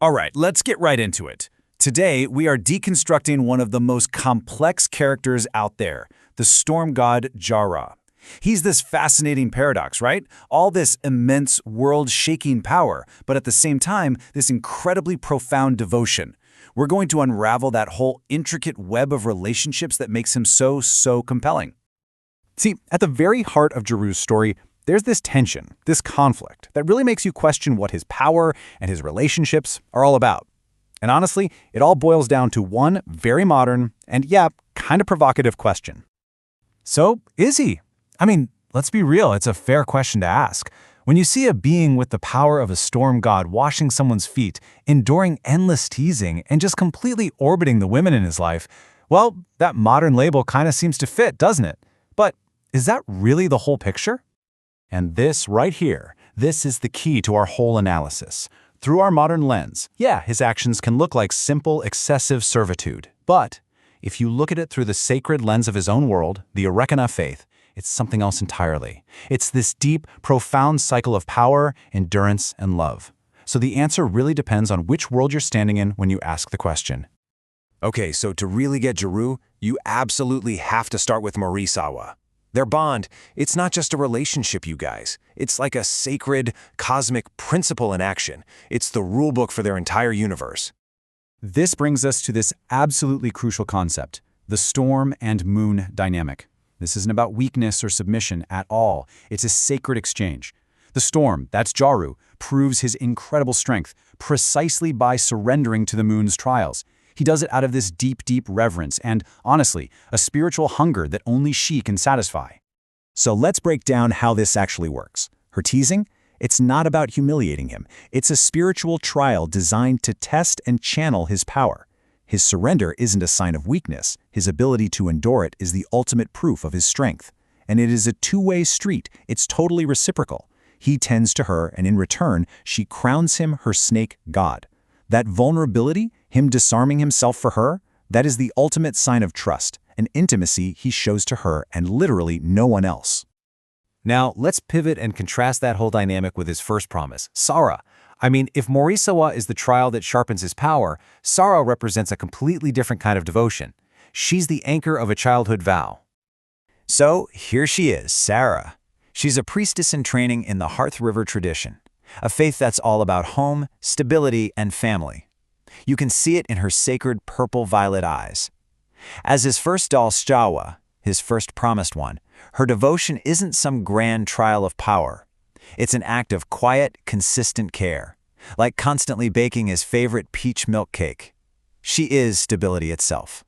All right, let's get right into it. Today, we are deconstructing one of the most complex characters out there, the storm god Jara. He's this fascinating paradox, right? All this immense world-shaking power, but at the same time, this incredibly profound devotion. We're going to unravel that whole intricate web of relationships that makes him so compelling. See, at the very heart of Jaru's story, there's this tension, this conflict, that really makes you question what his power and his relationships are all about. And honestly, it all boils down to one very modern and, kind of provocative question. So, is he? I mean, let's be real, it's a fair question to ask. When you see a being with the power of a storm god washing someone's feet, enduring endless teasing, and just completely orbiting the women in his life, well, that modern label kind of seems to fit, doesn't it? But is that really the whole picture? And this right here, this is the key to our whole analysis. Through our modern lens, his actions can look like simple, excessive servitude. But if you look at it through the sacred lens of his own world, the Arreqqana faith, it's something else entirely. It's this deep, profound cycle of power, endurance, and love. So the answer really depends on which world you're standing in when you ask the question. Okay, so to really get Jaru, you absolutely have to start with Morisawa. Their bond, it's not just a relationship, you guys. It's like a sacred, cosmic principle in action. It's the rulebook for their entire universe. This brings us to this absolutely crucial concept, the storm and moon dynamic. This isn't about weakness or submission at all. It's a sacred exchange. The storm, that's Jaru, proves his incredible strength precisely by surrendering to the moon's trials. He does it out of this deep reverence and, honestly, a spiritual hunger that only she can satisfy. So let's break down how this actually works. Her teasing? It's not about humiliating him. It's a spiritual trial designed to test and channel his power. His surrender isn't a sign of weakness. His ability to endure it is the ultimate proof of his strength. And it is a two-way street. It's totally reciprocal. He tends to her, and in return, she crowns him her snake god. That vulnerability, him disarming himself for her, that is the ultimate sign of trust, an intimacy he shows to her and literally no one else. Now, let's pivot and contrast that whole dynamic with his first promise, Sara. I mean, if Morisawa is the trial that sharpens his power, Sara represents a completely different kind of devotion. She's the anchor of a childhood vow. So, here she is, Sarah. She's a priestess in training in the Hearth River tradition, a faith that's all about home, stability, and family. You can see it in her sacred purple-violet eyes. As his first doll, Shawa, his first promised one, her devotion isn't some grand trial of power. It's an act of quiet, consistent care, like constantly baking his favorite peach milk cake. She is stability itself.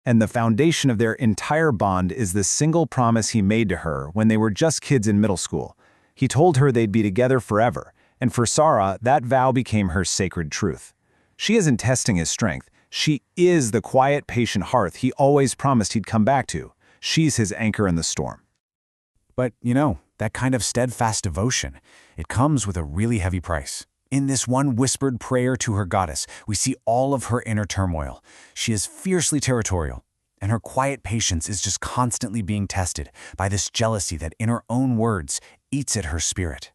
And the foundation of their entire bond is the single promise he made to her when they were just kids in middle school. He told her they'd be together forever, and for Sara, that vow became her sacred truth. She isn't testing his strength. She is the quiet, patient hearth he always promised he'd come back to. She's his anchor in the storm. But, that kind of steadfast devotion, it comes with a really heavy price. In this one whispered prayer to her goddess, we see all of her inner turmoil. She is fiercely territorial, and her quiet patience is just constantly being tested by this jealousy that, in her own words, eats at her spirit.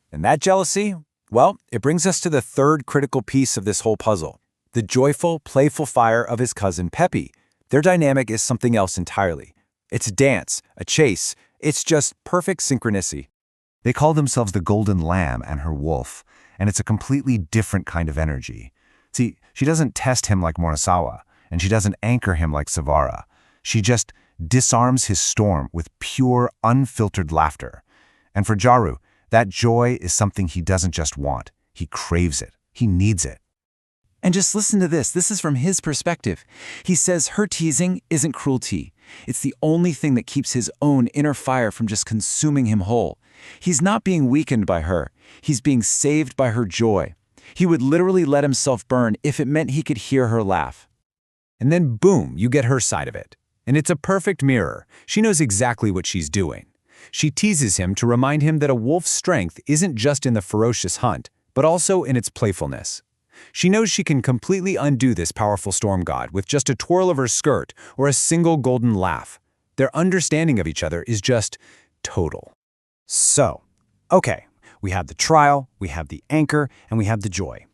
And that jealousy, well, it brings us to the third critical piece of this whole puzzle, the joyful, playful fire of his cousin Pepe. Their dynamic is something else entirely. It's a dance, a chase. It's just perfect synchronicity. They call themselves the Golden Lamb and her wolf, and it's a completely different kind of energy. See, she doesn't test him like Morisawa, and she doesn't anchor him like Savara. She just disarms his storm with pure, unfiltered laughter. And for Jaru, that joy is something he doesn't just want. He craves it. He needs it. And just listen to this. This is from his perspective. He says her teasing isn't cruelty. It's the only thing that keeps his own inner fire from just consuming him whole. He's not being weakened by her. He's being saved by her joy. He would literally let himself burn if it meant he could hear her laugh. And then boom, you get her side of it. And it's a perfect mirror. She knows exactly what she's doing. She teases him to remind him that a wolf's strength isn't just in the ferocious hunt, but also in its playfulness. She knows she can completely undo this powerful storm god with just a twirl of her skirt or a single golden laugh. Their understanding of each other is just total. So, okay, we have the trial, we have the anchor, and we have the joy.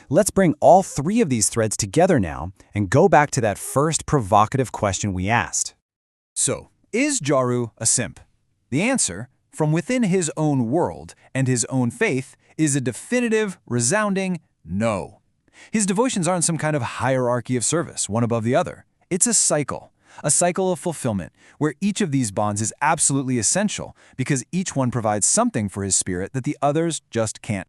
Let's bring all three of these threads together now and go back to that first provocative question we asked. So, is Jaru a simp? The answer, from within his own world and his own faith, is a definitive, resounding no. His devotions aren't some kind of hierarchy of service, one above the other. It's a cycle of fulfillment, where each of these bonds is absolutely essential because each one provides something for his spirit that the others just can't.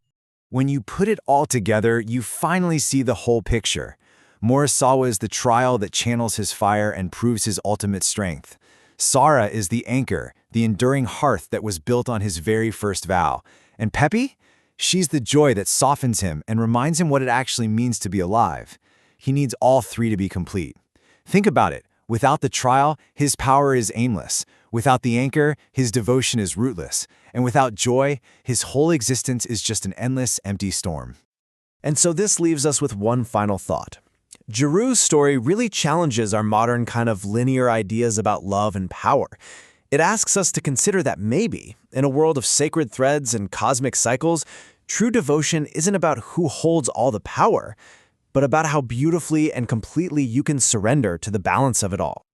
When you put it all together, you finally see the whole picture. Morisawa is the trial that channels his fire and proves his ultimate strength. Sara is the anchor, the enduring hearth that was built on his very first vow. And Peppy? She's the joy that softens him and reminds him what it actually means to be alive. He needs all three to be complete. Think about it. Without the trial, his power is aimless. Without the anchor, his devotion is rootless. And without joy, his whole existence is just an endless, empty storm. And so this leaves us with one final thought. Jaru's story really challenges our modern kind of linear ideas about love and power. It asks us to consider that maybe, in a world of sacred threads and cosmic cycles, true devotion isn't about who holds all the power, but about how beautifully and completely you can surrender to the balance of it all.